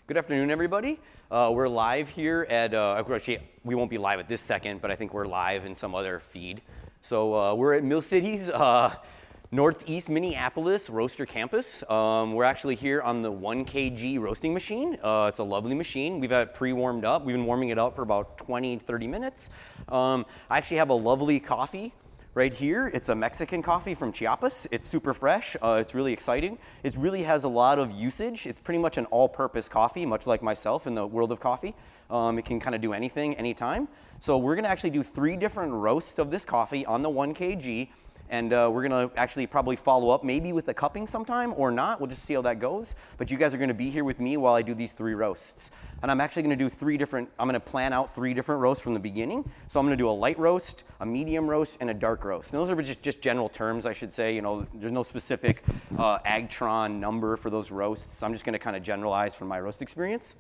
Good afternoon, everybody. We're live here at, actually, we won't be live at this second, but I think we're live in some other feed. So we're at Mill City's Northeast Minneapolis Roaster Campus. We're actually here on the 1 kg roasting machine. It's a lovely machine. We've had it pre-warmed up. We've been warming it up for about 20, 30 minutes. I actually have a lovely coffee right here. It's a Mexican coffee from Chiapas. It's super fresh. It's really exciting. It really has a lot of usage. It's pretty much an all-purpose coffee, much like myself in the world of coffee. It can kind of do anything, anytime. So we're going to actually do 3 different roasts of this coffee on the 1 kg. And we're going to actually probably follow up maybe with the cupping sometime or not. We'll just see how that goes. But you guys are going to be here with me while I do these 3 roasts. And I'm actually going to do I'm going to plan out 3 different roasts from the beginning. So I'm going to do a light roast, a medium roast, and a dark roast. And those are just general terms, I should say. You know, there's no specific Agtron number for those roasts. I'm just going to kind of generalize from my roast experience.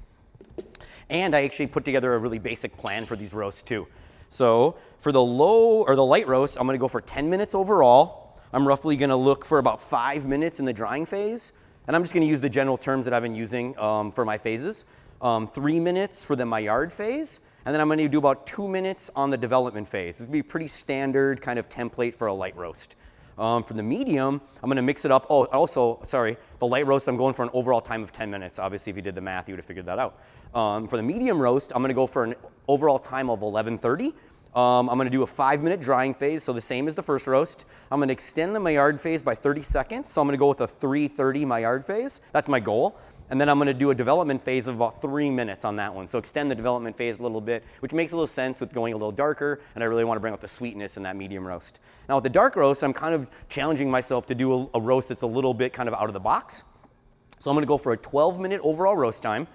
And I actually put together a really basic plan for these roasts too. So for the light roast, I'm going to go for 10 minutes overall. I'm roughly going to look for about 5 minutes in the drying phase. And I'm just going to use the general terms that I've been using for my phases. 3 minutes for the Maillard phase. And then I'm going to do about 2 minutes on the development phase. This would be a pretty standard kind of template for a light roast. For the medium, I'm going to mix it up. Oh, also, sorry, the light roast, I'm going for an overall time of 10 minutes. Obviously, if you did the math, you would have figured that out. For the medium roast, I'm going to go for an overall time of 11:30. I'm going to do a 5-minute drying phase, so the same as the first roast. I'm going to extend the Maillard phase by 30 seconds, so I'm going to go with a 3:30 Maillard phase. That's my goal. And then I'm going to do a development phase of about 3 minutes on that one. So extend the development phase a little bit, which makes a little sense with going a little darker, and I really want to bring out the sweetness in that medium roast. Now with the dark roast, I'm kind of challenging myself to do a roast that's a little bit kind of out of the box. So I'm going to go for a 12-minute overall roast time.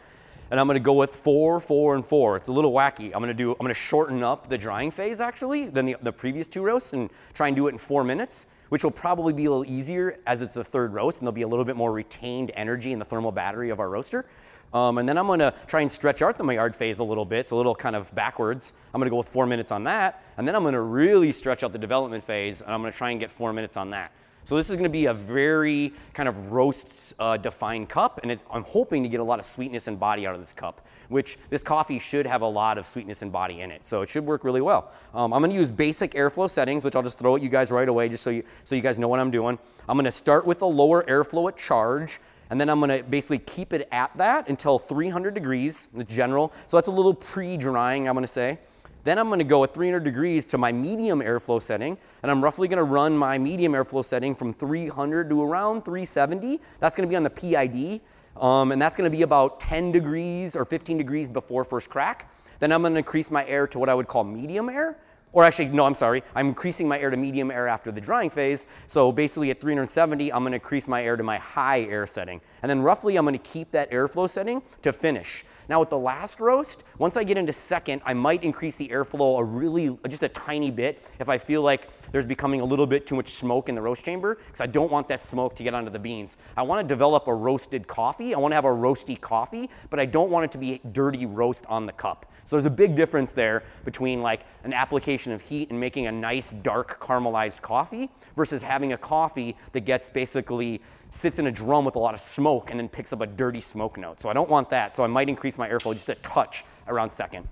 And I'm going to go with 4, 4, and 4. It's a little wacky. I'm going to shorten up the drying phase actually than the previous 2 roasts and try and do it in 4 minutes, which will probably be a little easier as it's the 3rd roast, and there'll be a little bit more retained energy in the thermal battery of our roaster. And then I'm going to try and stretch out the Maillard phase a little bit, so a little kind of backwards. I'm going to go with 4 minutes on that, and then I'm going to really stretch out the development phase, and I'm going to try and get 4 minutes on that. So this is going to be a very kind of roasts defined cup, and I'm hoping to get a lot of sweetness and body out of this cup, which this coffee should have a lot of sweetness and body in it. So it should work really well. I'm going to use basic airflow settings, which I'll just throw at you guys right away just so you guys know what I'm doing. I'm going to start with a lower airflow at charge, and then I'm going to basically keep it at that until 300 degrees in general. So that's a little pre-drying, I'm going to say. Then I'm going to go at 300 degrees to my medium airflow setting, and I'm roughly going to run my medium airflow setting from 300 to around 370. That's going to be on the PID, and that's going to be about 10 degrees or 15 degrees before first crack. Then I'm going to increase my air to what I would call medium air. Or actually, no, I'm sorry. I'm increasing my air to medium air after the drying phase. So basically at 370, I'm going to increase my air to my high air setting. And then roughly, I'm going to keep that airflow setting to finish. Now with the last roast, once I get into second, I might increase the airflow just a tiny bit if I feel like there's becoming a little bit too much smoke in the roast chamber, because I don't want that smoke to get onto the beans. I want to develop a roasted coffee. I want to have a roasty coffee, but I don't want it to be dirty roast on the cup. So there's a big difference there between like an application of heat and making a nice dark caramelized coffee versus having a coffee that sits in a drum with a lot of smoke and then picks up a dirty smoke note. So I don't want that. So I might increase my airflow just a touch around second.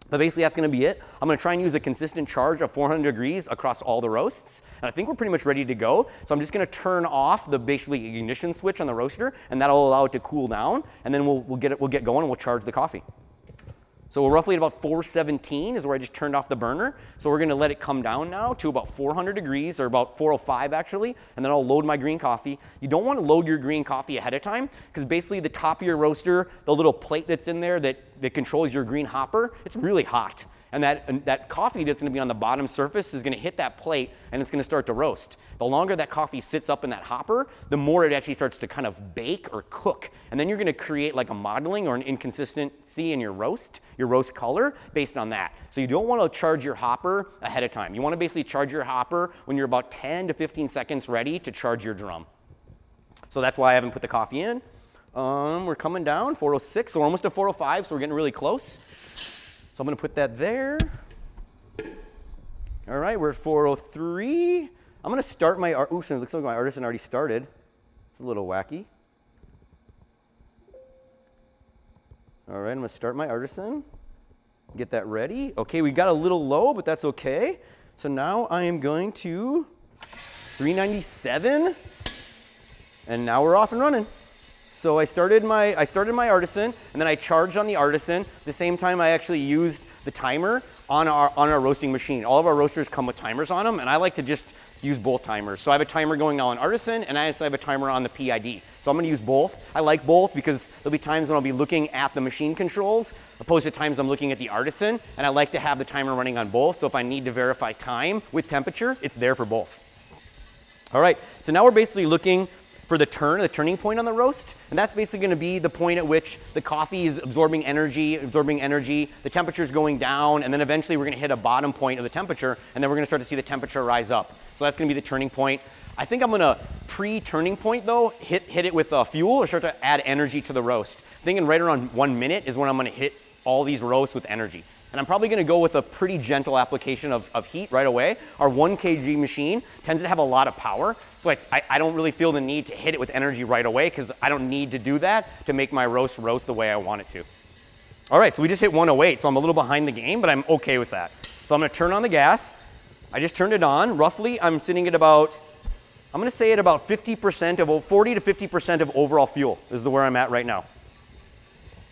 But basically that's going to be it. I'm going to try and use a consistent charge of 400 degrees across all the roasts. And I think we're pretty much ready to go. So I'm just going to turn off the basically ignition switch on the roaster, and that'll allow it to cool down. And then we'll get going and we'll charge the coffee. So we're roughly at about 417 is where I just turned off the burner. So we're going to let it come down now to about 400 degrees, or about 405 actually, and then I'll load my green coffee. You don't want to load your green coffee ahead of time, because basically the top of your roaster, the little plate that's in there that controls your green hopper, it's really hot. And that coffee that's going to be on the bottom surface is going to hit that plate, and it's going to start to roast. The longer that coffee sits up in that hopper, the more it actually starts to kind of bake or cook. And then you're going to create like a modeling or an inconsistency in your roast color based on that. So you don't want to charge your hopper ahead of time. You want to basically charge your hopper when you're about 10 to 15 seconds ready to charge your drum. So that's why I haven't put the coffee in. We're coming down, 406, so we're almost at 405, so we're getting really close. So I'm going to put that there. All right, we're at 403. I'm going to start my, oops, it looks like my artisan already started. It's a little wacky. All right, I'm gonna start my artisan. Get that ready. Okay, we got a little low, but that's okay. So now I am going to 397, and now we're off and running. So I started my artisan, and then I charged on the artisan. The same time I actually used the timer on our roasting machine. All of our roasters come with timers on them, and I like to just use both timers. So I have a timer going on artisan, and I also have a timer on the PID. So I'm gonna use both. I like both because there'll be times when I'll be looking at the machine controls, opposed to times I'm looking at the artisan, and I like to have the timer running on both, so if I need to verify time with temperature, it's there for both. All right, so now we're basically looking for the turning point on the roast, and that's basically gonna be the point at which the coffee is absorbing energy, the temperature's going down, and then eventually we're gonna hit a bottom point of the temperature, and then we're gonna start to see the temperature rise up. So that's gonna be the turning point. I think I'm gonna pre-turning point though, hit it with fuel or start to add energy to the roast. Thinking right around 1 minute is when I'm gonna hit all these roasts with energy. And I'm probably gonna go with a pretty gentle application of heat right away. Our 1 kg machine tends to have a lot of power, so I don't really feel the need to hit it with energy right away because I don't need to do that to make my roast the way I want it to. All right, so we just hit 108, so I'm a little behind the game, but I'm okay with that. So I'm gonna turn on the gas. I just turned it on. Roughly, I'm sitting at about, I'm gonna say at about 50% of, 40 to 50% of overall fuel is where I'm at right now.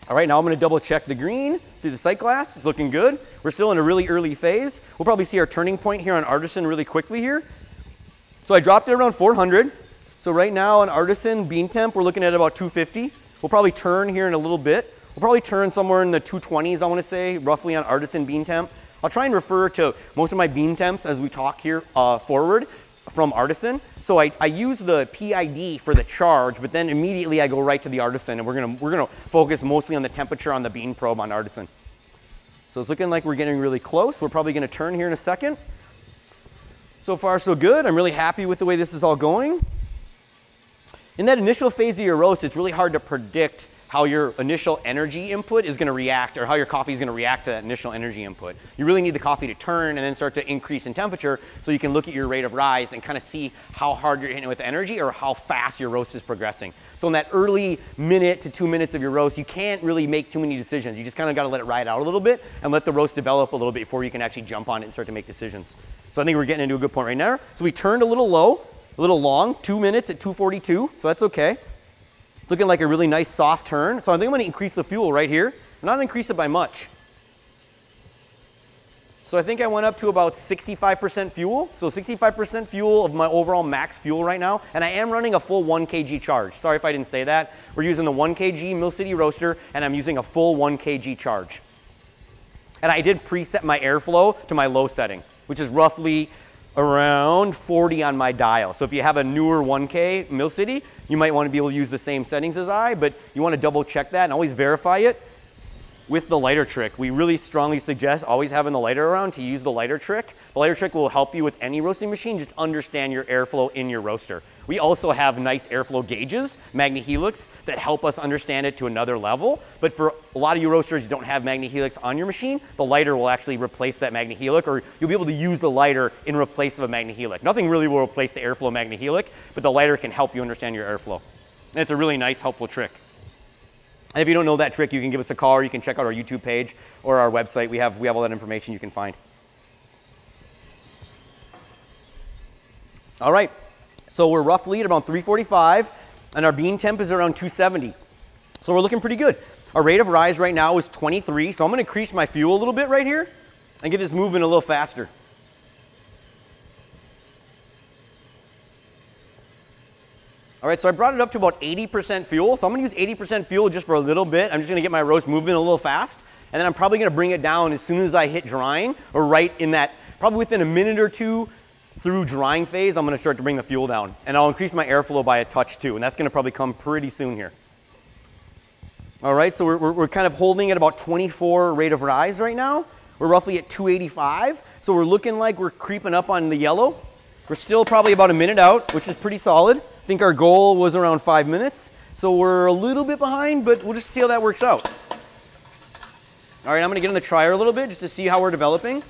All right, now I'm gonna double check the green through the sight glass. It's looking good. We're still in a really early phase. We'll probably see our turning point here on artisan really quickly here. So I dropped it around 400. So right now on artisan bean temp, we're looking at about 250. We'll probably turn here in a little bit. We'll probably turn somewhere in the 220s, I wanna say, roughly on artisan bean temp. I'll try and refer to most of my bean temps as we talk here forward from artisan. So I use the PID for the charge, but then immediately I go right to the artisan, and we're gonna focus mostly on the temperature on the bean probe on artisan. So it's looking like we're getting really close. We're probably gonna turn here in a second. So far so good. I'm really happy with the way this is all going. In that initial phase of your roast, it's really hard to predict how your initial energy input is gonna react, or how your coffee is gonna react to that initial energy input. You really need the coffee to turn and then start to increase in temperature so you can look at your rate of rise and kind of see how hard you're hitting it with energy or how fast your roast is progressing. So in that early minute to 2 minutes of your roast, you can't really make too many decisions. You just kind of gotta let it ride out a little bit and let the roast develop a little bit before you can actually jump on it and start to make decisions. So I think we're getting into a good point right now. So we turned a little low, a little long, 2 minutes at 242, so that's okay. Looking like a really nice soft turn. So I think I'm gonna increase the fuel right here. I'm not gonna increase it by much. So I think I went up to about 65% fuel. So 65% fuel of my overall max fuel right now. And I am running a full 1 kg charge. Sorry if I didn't say that. We're using the 1 kg Mill City roaster, and I'm using a full 1 kg charge. And I did preset my airflow to my low setting, which is roughly around 40 on my dial. So if you have a newer 1K Mill City, you might want to be able to use the same settings as I, but you want to double check that and always verify it with the lighter trick. We really strongly suggest always having the lighter around to use the lighter trick. The lighter trick will help you with any roasting machine, just understand your airflow in your roaster. We also have nice airflow gauges, MagnaHelix, that help us understand it to another level. But for a lot of you roasters, you don't have MagnaHelix on your machine, the lighter will actually replace that MagnaHelix, or you'll be able to use the lighter in replace of a MagnaHelix. Nothing really will replace the airflow MagnaHelix, but the lighter can help you understand your airflow. And it's a really nice, helpful trick. And if you don't know that trick, you can give us a call, or you can check out our YouTube page or our website. We have all that information you can find. All right, so we're roughly at about 345, and our bean temp is around 270. So we're looking pretty good. Our rate of rise right now is 23, so I'm gonna increase my fuel a little bit right here and get this moving a little faster. All right, so I brought it up to about 80% fuel. So I'm gonna use 80% fuel just for a little bit. I'm just gonna get my roast moving a little fast. And then I'm probably gonna bring it down as soon as I hit drying, or right in that, probably within a minute or two through drying phase, I'm gonna start to bring the fuel down. And I'll increase my airflow by a touch too. And that's gonna probably come pretty soon here. All right, so we're kind of holding at about 24 rate of rise right now. We're roughly at 285. So we're looking like we're creeping up on the yellow. We're still probably about a minute out, which is pretty solid. I think our goal was around 5 minutes. So we're a little bit behind, but we'll just see how that works out. All right, I'm gonna get in the trier a little bit just to see how we're developing.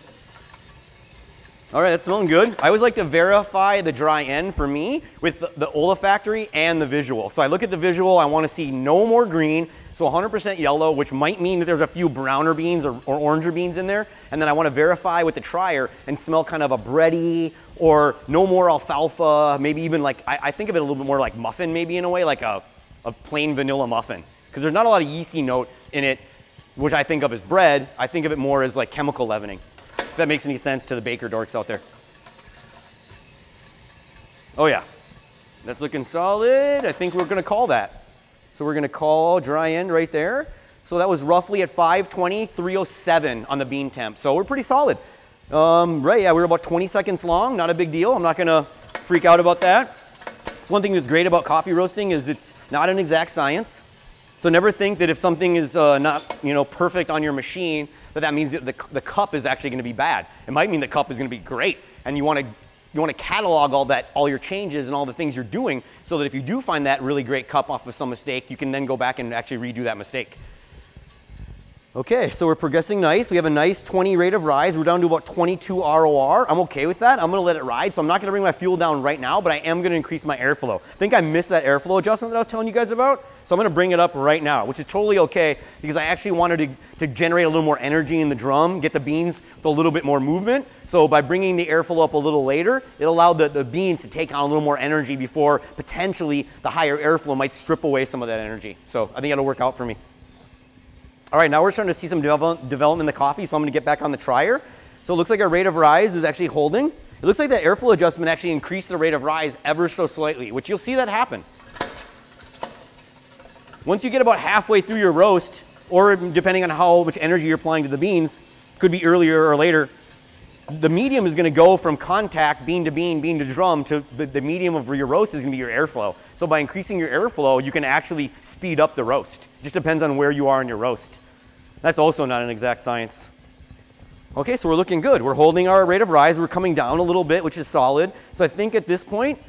All right, that's smelling good. I always like to verify the dry end for me with the olfactory and the visual. So I look at the visual, I want to see no more green, so 100% yellow, which might mean that there's a few browner beans or oranger beans in there. And then I want to verify with the trier and smell kind of a bready or no more alfalfa, maybe even like, I think of it a little bit more like muffin maybe in a way, like a plain vanilla muffin. Because there's not a lot of yeasty note in it, which I think of as bread. I think of it more as like chemical leavening. If that makes any sense to the baker dorks out there. Oh yeah, that's looking solid. I think we're gonna call that. So we're gonna call dry end right there. So that was roughly at 520, 307 on the bean temp. So we're pretty solid. Right, yeah, we're about 20 seconds long, not a big deal. I'm not gonna freak out about that. One thing that's great about coffee roasting is it's not an exact science. So never think that if something is not, perfect on your machine, that means that the cup is actually going to be bad. It might mean the cup is going to be great, and you want to catalog all your changes and all the things you're doing, so that if you do find that really great cup off of some mistake, you can then go back and actually redo that mistake. Okay, so we're progressing nice. We have a nice 20 rate of rise. We're down to about 22 ROR. I'm okay with that. I'm going to let it ride, so I'm not going to bring my fuel down right now, but I am going to increase my airflow. I think I missed that airflow adjustment that I was telling you guys about, so I'm going to bring it up right now, which is totally okay because I actually wanted to generate a little more energy in the drum, get the beans with a little bit more movement. So by bringing the airflow up a little later, it allowed the beans to take on a little more energy before potentially the higher airflow might strip away some of that energy. So I think it'll work out for me. All right, now we're starting to see some development in the coffee, so I'm going to get back on the trier. So it looks like our rate of rise is actually holding. It looks like that airflow adjustment actually increased the rate of rise ever so slightly, which you'll see that happen. Once you get about halfway through your roast, or depending on how much energy you're applying to the beans, could be earlier or later, the medium is going to go from contact, bean to drum, to the medium of your roast is going to be your airflow. So by increasing your airflow, you can actually speed up the roast. It just depends on where you are in your roast. That's also not an exact science. Okay, so we're looking good. We're holding our rate of rise. We're coming down a little bit, which is solid. So I think at this point,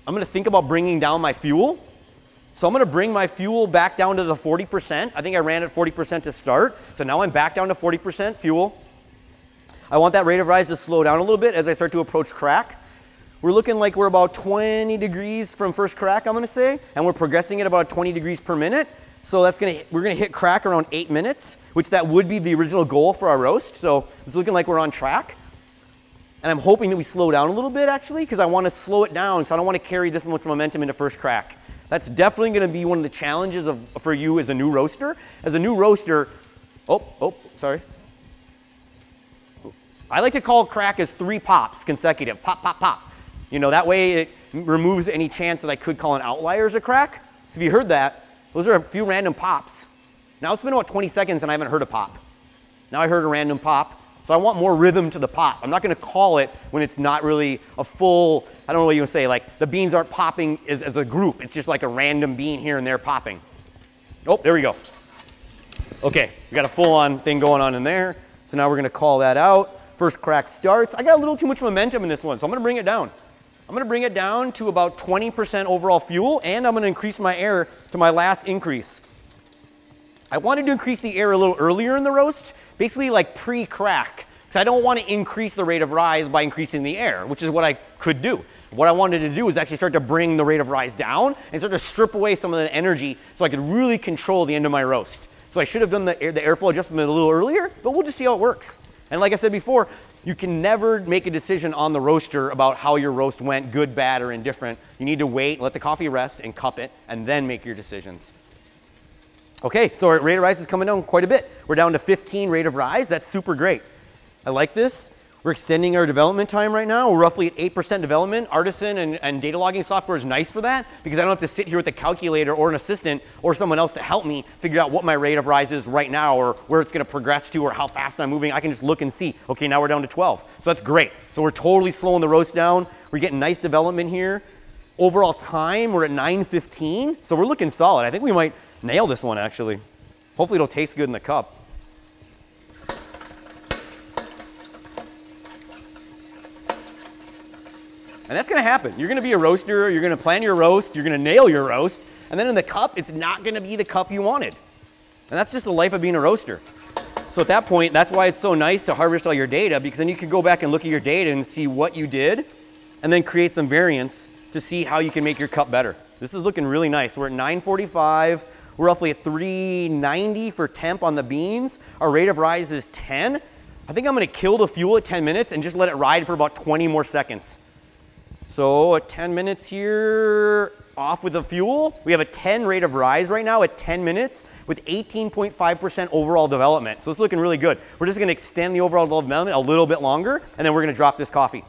I'm going to think about bringing down my fuel. So I'm going to bring my fuel back down to the 40%. I think I ran at 40% to start. So now I'm back down to 40% fuel. I want that rate of rise to slow down a little bit as I start to approach crack. We're looking like we're about 20 degrees from first crack, I'm going to say, and we're progressing at about 20 degrees per minute. So we're going to hit crack around 8 minutes, which that would be the original goal for our roast. So it's looking like we're on track. And I'm hoping that we slow down a little bit, actually, because I want to slow it down, so I don't want to carry this much momentum into first crack. That's definitely going to be one of the challenges for you as a new roaster. As a new roaster, sorry. I like to call crack as 3 pops consecutive, pop, pop, pop. That way it removes any chance that I could call an outlier as a crack. So if you heard that, those are a few random pops. Now it's been about 20 seconds and I haven't heard a pop. Now I heard a random pop. So I want more rhythm to the pop. I'm not going to call it when it's not really a full, I don't know what you would say, like the beans aren't popping as a group. It's just like a random bean here and there popping. Oh, there we go. Okay, we got a full-on thing going on in there. So now we're going to call that out. First crack starts. I got a little too much momentum in this one, so I'm going to bring it down. I'm going to bring it down to about 20% overall fuel, and I'm going to increase my air to my last increase. I wanted to increase the air a little earlier in the roast, basically like pre-crack, because I don't want to increase the rate of rise by increasing the air, which is what I could do. What I wanted to do is actually start to bring the rate of rise down and start to strip away some of the energy so I could really control the end of my roast. So I should have done the airflow adjustment a little earlier, but we'll just see how it works. And like I said before, you can never make a decision on the roaster about how your roast went, good, bad, or indifferent. You need to wait, let the coffee rest, and cup it, and then make your decisions. Okay, so our rate of rise is coming down quite a bit. We're down to 15 rate of rise. That's super great. I like this. We're extending our development time right now. We're roughly at 8% development. Artisan and data logging software is nice for that because I don't have to sit here with a calculator or an assistant or someone else to help me figure out what my rate of rise is right now or where it's going to progress to or how fast I'm moving. I can just look and see, okay, now we're down to 12. So that's great. So we're totally slowing the roast down. We're getting nice development here. Overall time, we're at 9:15. So we're looking solid. I think we might nail this one, actually. Hopefully it'll taste good in the cup. And that's going to happen. You're going to be a roaster, you're going to plan your roast, you're going to nail your roast, and then in the cup, it's not going to be the cup you wanted. And that's just the life of being a roaster. So at that point, that's why it's so nice to harvest all your data, because then you can go back and look at your data and see what you did and then create some variants to see how you can make your cup better. This is looking really nice. We're at 945. We're roughly at 390 for temp on the beans. Our rate of rise is 10. I think I'm gonna kill the fuel at 10 minutes and just let it ride for about 20 more seconds. So at 10 minutes here, off with the fuel. We have a 10 rate of rise right now at 10 minutes with 18.5% overall development. So it's looking really good. We're just gonna extend the overall development a little bit longer, and then we're gonna drop this coffee.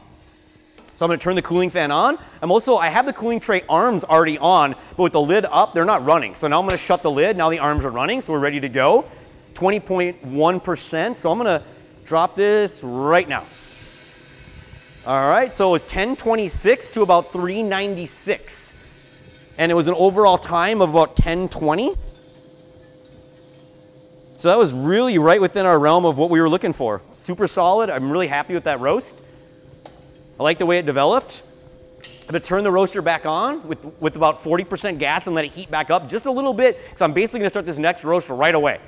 So I'm gonna turn the cooling fan on. I have the cooling tray arms already on, but with the lid up, they're not running. So now I'm gonna shut the lid. Now the arms are running, so we're ready to go. 20.1%, so I'm gonna drop this right now. All right, so it's 1026 to about 396. And it was an overall time of about 1020. So that was really right within our realm of what we were looking for. Super solid. I'm really happy with that roast. I like the way it developed. I'm gonna turn the roaster back on with about 40% gas and let it heat back up just a little bit, because I'm basically gonna start this next roast right away.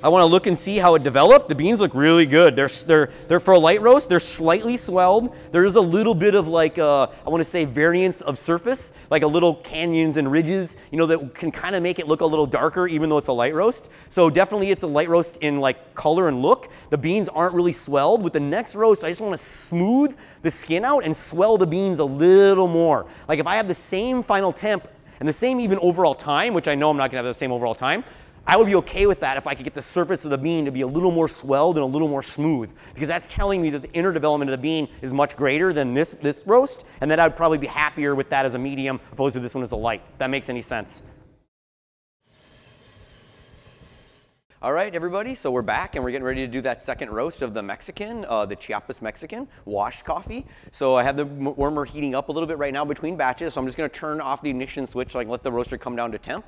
I wanna look and see how it developed. The beans look really good. They're for a light roast, they're slightly swelled. There is a little bit of like, I wanna say variance of surface, like a little canyons and ridges, you know, that can kind of make it look a little darker even though it's a light roast. So definitely it's a light roast in like color and look. The beans aren't really swelled. With the next roast, I just wanna smooth the skin out and swell the beans a little more. Like if I have the same final temp and the same even overall time, which I know I'm not gonna have the same overall time, I would be okay with that if I could get the surface of the bean to be a little more swelled and a little more smooth, because that's telling me that the inner development of the bean is much greater than this roast, and that I'd probably be happier with that as a medium opposed to this one as a light. If that makes any sense. All right, everybody, so we're back and we're getting ready to do that second roast of the Mexican, the Chiapas Mexican, washed coffee. So I have the warmer heating up a little bit right now between batches, so I'm just gonna turn off the ignition switch so I can let the roaster come down to temp.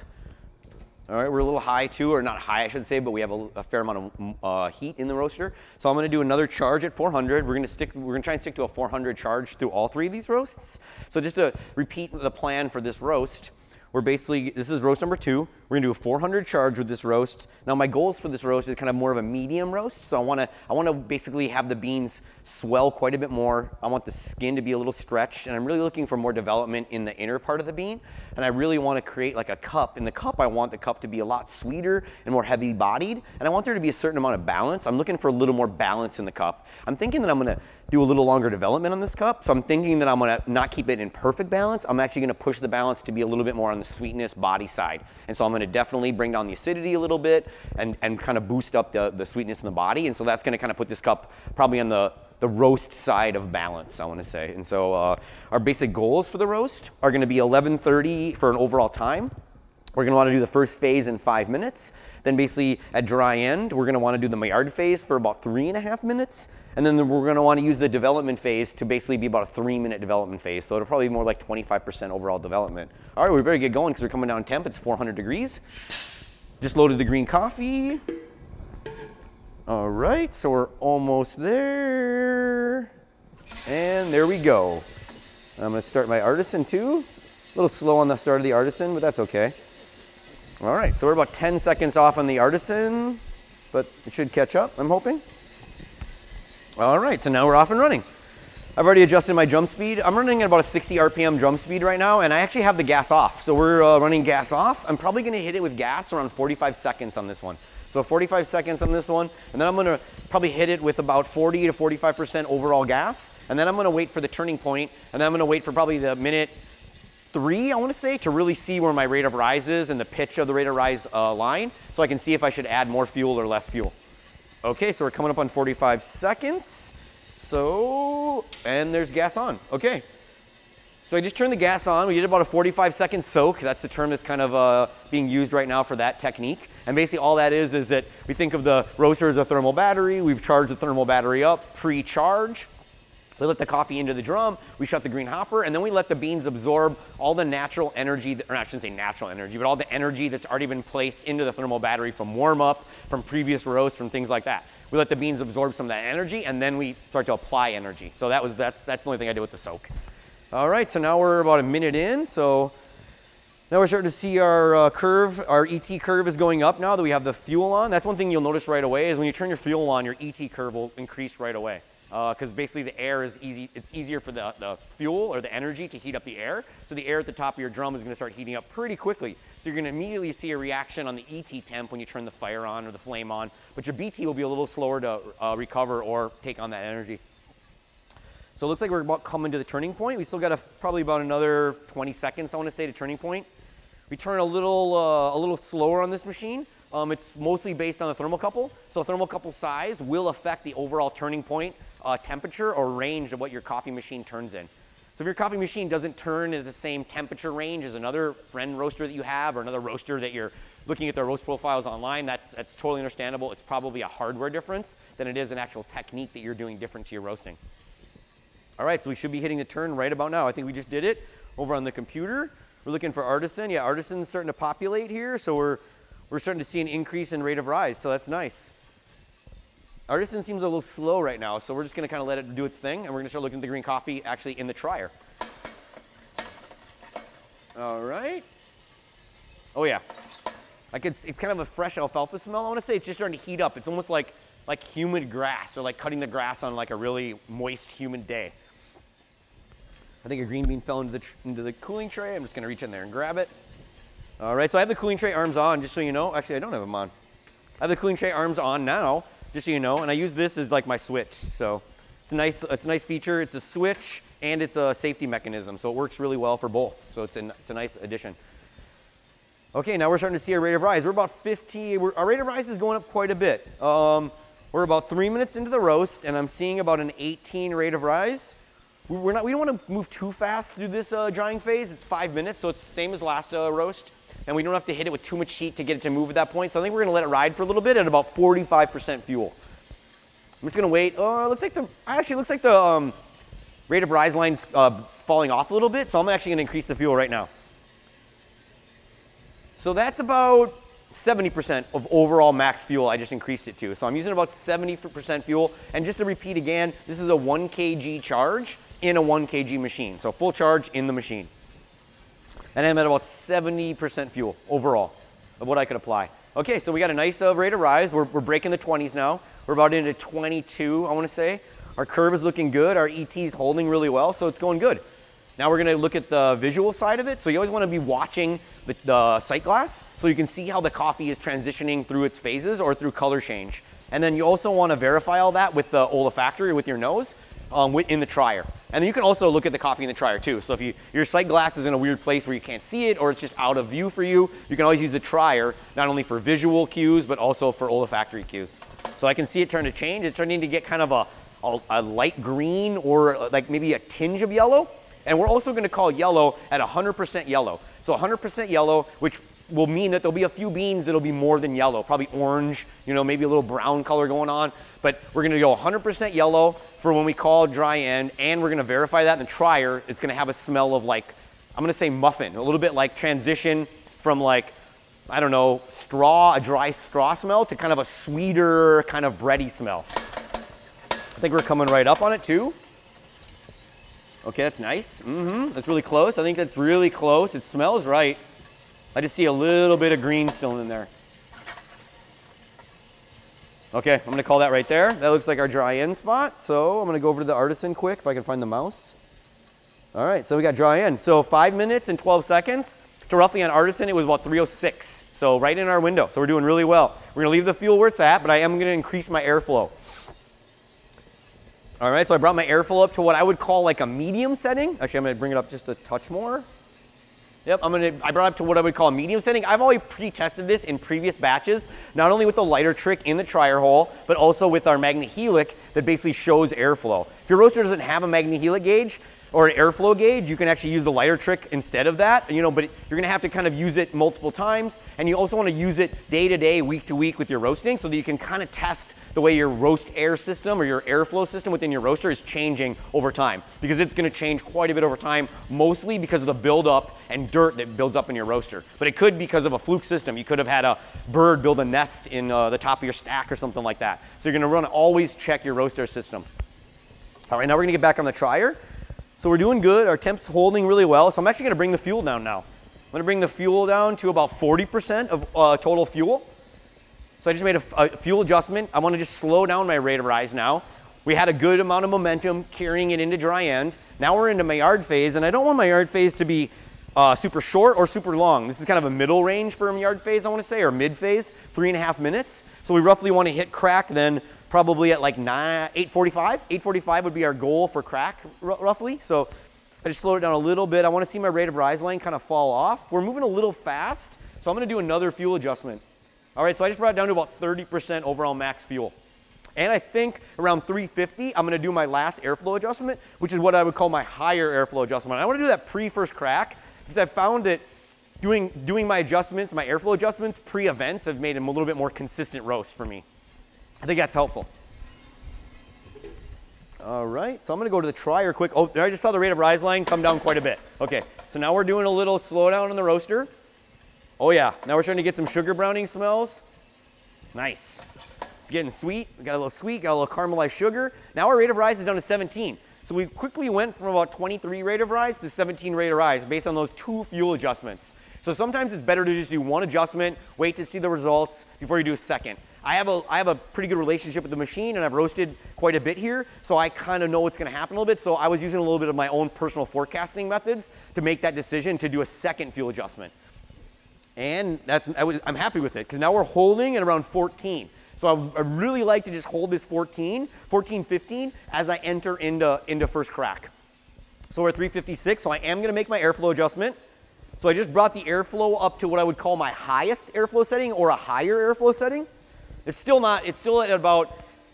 All right, we're a little high too, or not high I should say, but we have a fair amount of heat in the roaster. So I'm gonna do another charge at 400. We're gonna try and stick to a 400 charge through all three of these roasts. So just to repeat the plan for this roast, this is roast number 2. We're gonna do a 400 charge with this roast. Now my goals for this roast is kind of more of a medium roast. So I wanna basically have the beans swell quite a bit more. I want the skin to be a little stretched, and I'm really looking for more development in the inner part of the bean. And I really wanna create like a cup. In the cup, I want the cup to be a lot sweeter and more heavy bodied. And I want there to be a certain amount of balance. I'm looking for a little more balance in the cup. I'm thinking that I'm gonna do a little longer development on this cup. So I'm thinking that I'm gonna not keep it in perfect balance. I'm actually gonna push the balance to be a little bit more on the sweetness body side. And so I'm gonna definitely bring down the acidity a little bit and kind of boost up the sweetness in the body. And so that's gonna kind of put this cup probably on the roast side of balance, I wanna say. And so our basic goals for the roast are gonna be 11:30 for an overall time. We're gonna wanna do the first phase in 5 minutes. Then basically at dry end, we're gonna wanna do the Maillard phase for about 3.5 minutes. And then we're gonna wanna use the development phase to basically be about a 3-minute development phase. So it'll probably be more like 25% overall development. All right, we better get going because we're coming down temp. It's 400 degrees. Just loaded the green coffee. All right, so we're almost there. And there we go. I'm gonna start my artisan too. A little slow on the start of the artisan, but that's okay. All right, so we're about 10 seconds off on the artisan, but it should catch up, I'm hoping. All right, so now we're off and running. I've already adjusted my jump speed. I'm running at about a 60 RPM jump speed right now, and I actually have the gas off. So we're running gas off. I'm probably gonna hit it with gas around 45 seconds on this one. So 45 seconds on this one, and then I'm gonna probably hit it with about 40 to 45% overall gas, and then I'm gonna wait for the turning point, and then I'm gonna wait for probably the minute 3, I wanna say, to really see where my rate of rise is and the pitch of the rate of rise line, so I can see if I should add more fuel or less fuel. Okay, so we're coming up on 45 seconds. So, and there's gas on, okay. So I just turned the gas on. We did about a 45-second soak. That's the term that's kind of being used right now for that technique. And basically all that is that we think of the roaster as a thermal battery. We've charged the thermal battery up, pre-charge. We let the coffee into the drum, we shut the green hopper, and then we let the beans absorb all the natural energy, or I shouldn't say natural energy, but all the energy that's already been placed into the thermal battery from warm up, from previous roasts, from things like that. We let the beans absorb some of that energy, and then we start to apply energy. So that's the only thing I did with the soak. All right, so now we're about a minute in, so Now we're starting to see our curve, our ET curve is going up now that we have the fuel on. That's one thing you'll notice right away is when you turn your fuel on, your ET curve will increase right away. Because basically the air is easy, it's easier for the fuel or the energy to heat up the air. So the air at the top of your drum is gonna start heating up pretty quickly. So you're gonna immediately see a reaction on the ET temp when you turn the fire on or the flame on, but your BT will be a little slower to recover or take on that energy. So it looks like we're about coming to the turning point. We still got probably about another 20 seconds, I wanna say, to turning point. We turn a little slower on this machine. It's mostly based on the thermocouple. So the thermocouple size will affect the overall turning point temperature or range of what your coffee machine turns in. So if your coffee machine doesn't turn at the same temperature range as another friend roaster that you have or another roaster that you're looking at their roast profiles online, that's totally understandable. It's probably a hardware difference than it is an actual technique that you're doing different to your roasting. All right, so we should be hitting the turn right about now. I think we just did it over on the computer. We're looking for artisan. Yeah, artisan's starting to populate here, so we're starting to see an increase in rate of rise, so that's nice. Artisan seems a little slow right now, so we're just gonna kind of let it do its thing, and we're gonna start looking at the green coffee actually in the tryer. All right. Oh yeah, it's kind of a fresh alfalfa smell. I wanna say it's just starting to heat up. It's almost like humid grass or like cutting the grass on like a really moist, humid day. I think a green bean fell into the cooling tray. I'm just gonna reach in there and grab it. All right, so I have the cooling tray arms on, just so you know. Actually, I don't have them on. I have the cooling tray arms on now, just so you know, and I use this as like my switch. So it's a nice feature. It's a switch and it's a safety mechanism, so it works really well for both. So it's a nice addition. Okay, now we're starting to see our rate of rise. We're about 50, our rate of rise is going up quite a bit. We're about 3 minutes into the roast, and I'm seeing about an 18 rate of rise. We don't want to move too fast through this drying phase. It's 5 minutes, so it's the same as last roast. And we don't have to hit it with too much heat to get it to move at that point. So I think we're gonna let it ride for a little bit at about 45% fuel. I'm just gonna wait. Looks like the rate of rise line's falling off a little bit. So I'm actually gonna increase the fuel right now. So that's about 70% of overall max fuel I just increased it to. So I'm using about 70% fuel. And just to repeat again, this is a 1 kg charge in a 1 kg machine. So full charge in the machine. And I'm at about 70% fuel overall of what I could apply. Okay, so we got a nice rate of rise. We're breaking the 20s now. We're about into 22, I wanna say. Our curve is looking good. Our ET's holding really well, so it's going good. Now we're gonna look at the visual side of it. So you always wanna be watching the sight glass so you can see how the coffee is transitioning through its phases or through color change. And then you also wanna verify all that with the olfactory, with your nose, in the tryer. And then you can also look at the coffee in the tryer too. So if your sight glass is in a weird place where you can't see it or it's just out of view for you, you can always use the tryer, not only for visual cues, but also for olfactory cues. So I can see it turn to change. It's starting to get kind of a light green or like maybe a tinge of yellow. And we're also gonna call yellow at 100% yellow. So 100% yellow, which will mean that there'll be a few beans that'll be more than yellow, probably orange, you know, maybe a little brown color going on. But we're gonna go 100% yellow for when we call dry end, and we're gonna verify that in the tryer. It's gonna have a smell of like, I'm gonna say muffin, a little bit like transition from like, I don't know, straw, a dry straw smell to kind of a sweeter, kind of bready smell. I think we're coming right up on it too. Okay, that's nice. That's really close. I think that's really close. It smells right. I just see a little bit of green still in there. Okay, I'm gonna call that right there. That looks like our dry end spot. So I'm gonna go over to the artisan quick if I can find the mouse. All right, so we got dry end. So 5 minutes and 12 seconds. To roughly on artisan, it was about 306. So right in our window. So we're doing really well. We're gonna leave the fuel where it's at, but I am gonna increase my airflow. All right, so I brought my airflow up to what I would call like a medium setting. Actually, I'm gonna bring it up just a touch more. Yep, I brought it up to what I would call a medium setting. I've already pre-tested this in previous batches, not only with the lighter trick in the tryer hole, but also with our magnehelic that basically shows airflow. If your roaster doesn't have a magnehelic gauge or an airflow gauge, you can actually use the lighter trick instead of that, you know, but you're gonna have to kind of use it multiple times, and you also wanna use it day to day, week to week with your roasting so that you can kind of test the way your roast air system or your airflow system within your roaster is changing over time, because it's gonna change quite a bit over time, mostly because of the buildup and dirt that builds up in your roaster. But it could be because of a fluke system. You could have had a bird build a nest in the top of your stack or something like that. So you're gonna always check your roast air system. All right, now we're gonna get back on the tryer. So we're doing good, our temp's holding really well. So I'm actually gonna bring the fuel down now. I'm gonna bring the fuel down to about 40% of total fuel. So I just made a fuel adjustment. I wanna just slow down my rate of rise now. We had a good amount of momentum carrying it into dry end. Now we're into my yard phase, and I don't want my yard phase to be super short or super long. This is kind of a middle range for a yard phase, I wanna say, or mid phase, 3.5 minutes. So we roughly wanna hit crack then probably at like 8:45. 8:45 would be our goal for crack, roughly. So I just slowed it down a little bit. I wanna see my rate of rise line kind of fall off. We're moving a little fast, so I'm gonna do another fuel adjustment. All right, so I just brought it down to about 30% overall max fuel. And I think around 350, I'm gonna do my last airflow adjustment, which is what I would call my higher airflow adjustment. I wanna do that pre-first crack, because I found that doing my adjustments, my airflow adjustments, pre-events have made them a little bit more consistent roast for me. I think that's helpful. All right, so I'm gonna go to the trier quick. Oh, there I just saw the rate of rise line come down quite a bit. Okay, so now we're doing a little slowdown on the roaster. Oh yeah, now we're starting to get some sugar browning smells. Nice. It's getting sweet. We got a little sweet, got a little caramelized sugar. Now our rate of rise is down to 17. So we quickly went from about 23 rate of rise to 17 rate of rise based on those 2 fuel adjustments. So sometimes it's better to just do 1 adjustment, wait to see the results before you do a second. I have a pretty good relationship with the machine, and I've roasted quite a bit here, so I kind of know what's gonna happen a little bit. So I was using a little bit of my own personal forecasting methods to make that decision to do a second fuel adjustment. And I'm happy with it, because now we're holding at around 14. So I really like to just hold this 14, 15 as I enter into first crack. So we're at 356, so I am gonna make my airflow adjustment. So I just brought the airflow up to what I would call my highest airflow setting, or a higher airflow setting. It's still at about,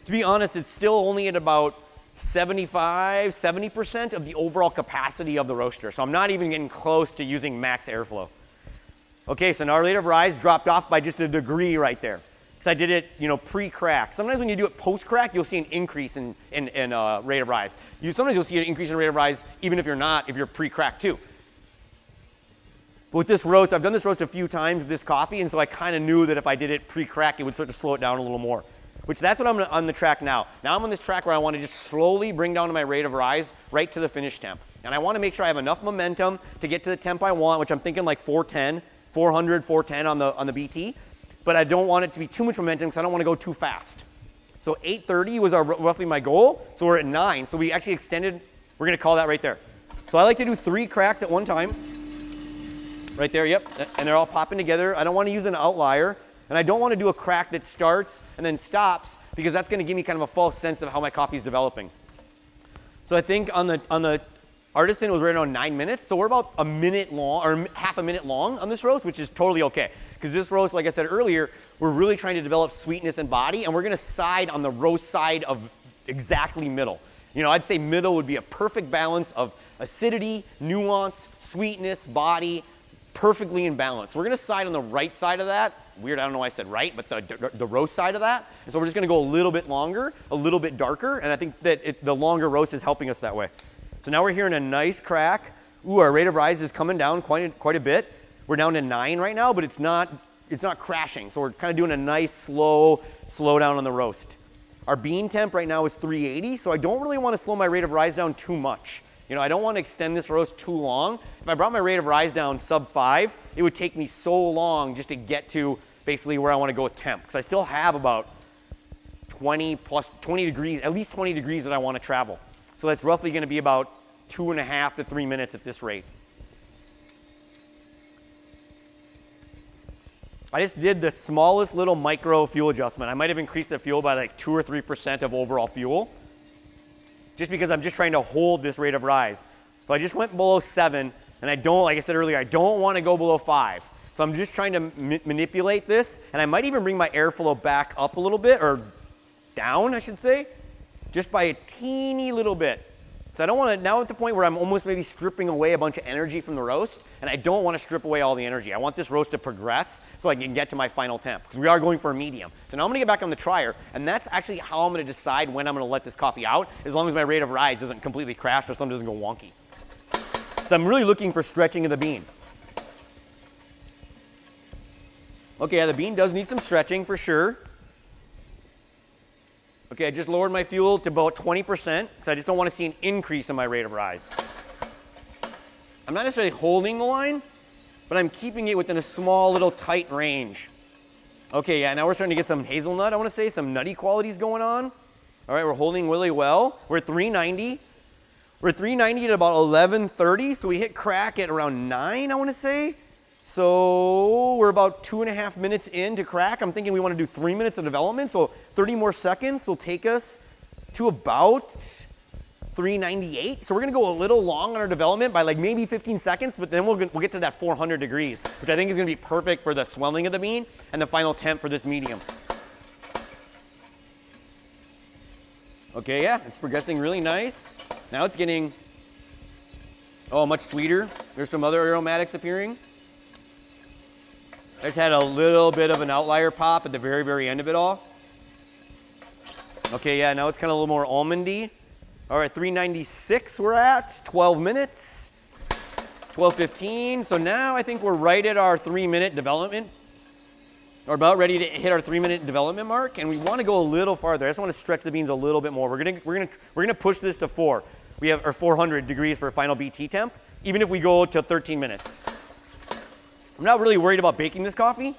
to be honest, it's still only at about 75, 70% of the overall capacity of the roaster. So I'm not even getting close to using max airflow. Okay, so now our rate of rise dropped off by just a degree right there, because I did it, pre-crack. Sometimes when you do it post-crack, you'll see an increase in rate of rise. Sometimes you'll see an increase in rate of rise even if you're pre-crack too. But with this roast, I've done this roast a few times with this coffee, and so I kind of knew that if I did it pre-crack, it would start to slow it down a little more. That's what I'm on the track now. Now I'm on this track where I want to just slowly bring down my rate of rise right to the finish temp. And I want to make sure I have enough momentum to get to the temp I want, which I'm thinking like 410, 400, 410 on the BT. But I don't want it to be too much momentum because I don't want to go too fast. So 830 was roughly my goal. So we're at 9. So we actually extended, we're going to call that right there. So I like to do 3 cracks at one time. Right there, yep, and they're all popping together. I don't want to use an outlier, and I don't want to do a crack that starts and then stops, because that's going to give me kind of a false sense of how my coffee is developing. So I think on the Artisan it was right around 9 minutes, so we're about a minute long, or half a minute long on this roast, which is totally okay. Because this roast, like I said earlier, we're really trying to develop sweetness and body, and we're going to side on the roast side of exactly middle. I'd say middle would be a perfect balance of acidity, nuance, sweetness, body, perfectly in balance. We're gonna side on the right side of that. Weird, I don't know why I said right, but the roast side of that. And so we're just gonna go a little bit longer, a little bit darker, and I think that the longer roast is helping us that way. So now we're hearing a nice crack. Ooh, our rate of rise is coming down quite a bit. We're down to 9 right now, but it's not crashing. So we're kind of doing a nice slow down on the roast. Our bean temp right now is 380, so I don't really want to slow my rate of rise down too much. I don't want to extend this roast too long. If I brought my rate of rise down sub 5, it would take me so long just to get to basically where I want to go with temp, because I still have about 20 degrees, at least 20 degrees that I want to travel. So that's roughly going to be about 2.5 to 3 minutes at this rate. I just did the smallest little micro fuel adjustment. I might have increased the fuel by like 2 or 3% of overall fuel, just because I'm just trying to hold this rate of rise. So I just went below 7, and I don't, like I said earlier, I don't want to go below 5. So I'm just trying to manipulate this, and I might even bring my airflow back up a little bit, or down, I should say, just by a teeny little bit. So I don't want to, now at the point where I'm almost maybe stripping away a bunch of energy from the roast, and I don't want to strip away all the energy. I want this roast to progress so I can get to my final temp, because we are going for a medium. So now I'm going to get back on the trier, and that's actually how I'm going to decide when I'm going to let this coffee out, as long as my rate of rise doesn't completely crash or something doesn't go wonky. So I'm really looking for stretching of the bean. Okay, yeah, the bean does need some stretching for sure. Okay, I just lowered my fuel to about 20% because I just don't want to see an increase in my rate of rise. I'm not necessarily holding the line, but I'm keeping it within a small little tight range. Okay, yeah, now we're starting to get some hazelnut, I want to say, some nutty qualities going on. All right, we're holding really well. We're at 390. We're at 390 at about 11:30, so we hit crack at around 9, I want to say. So we're about 2.5 minutes into crack. I'm thinking we want to do 3 minutes of development, so 30 more seconds will take us to about 398. So we're going to go a little long on our development by like maybe 15 seconds, but then we'll get to that 400 degrees, which I think is going to be perfect for the swelling of the bean and the final temp for this medium. Okay, yeah, it's progressing really nice. Now it's getting, much sweeter. There's some other aromatics appearing. I just had a little bit of an outlier pop at the very, very end of it all. Okay, yeah, now it's kind of a little more almondy. All right, 396 we're at, 12 minutes, 12:15. So now I think we're right at our 3-minute development. We're about ready to hit our 3-minute development mark, and we want to go a little farther. I just want to stretch the beans a little bit more. We're gonna push this to 4. We have our 400 degrees for final BT temp, even if we go to 13 minutes. I'm not really worried about baking this coffee.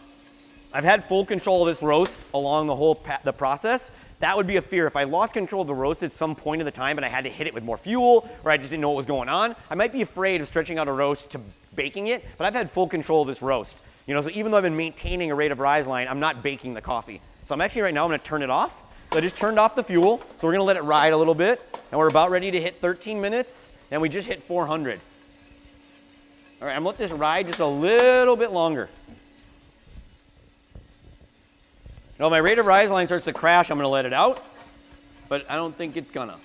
I've had full control of this roast along the whole the process. That would be a fear. If I lost control of the roast at some point of the time and I had to hit it with more fuel, or I just didn't know what was going on, I might be afraid of stretching out a roast to baking it, but I've had full control of this roast. You know, so even though I've been maintaining a rate of rise line, I'm not baking the coffee. So I'm actually right now, I'm gonna turn it off. So I just turned off the fuel. So we're gonna let it ride a little bit, and we're about ready to hit 13 minutes, and we just hit 400. All right, I'm gonna let this ride just a little bit longer. Now, my rate of rise line starts to crash, I'm gonna let it out, but I don't think it's gonna.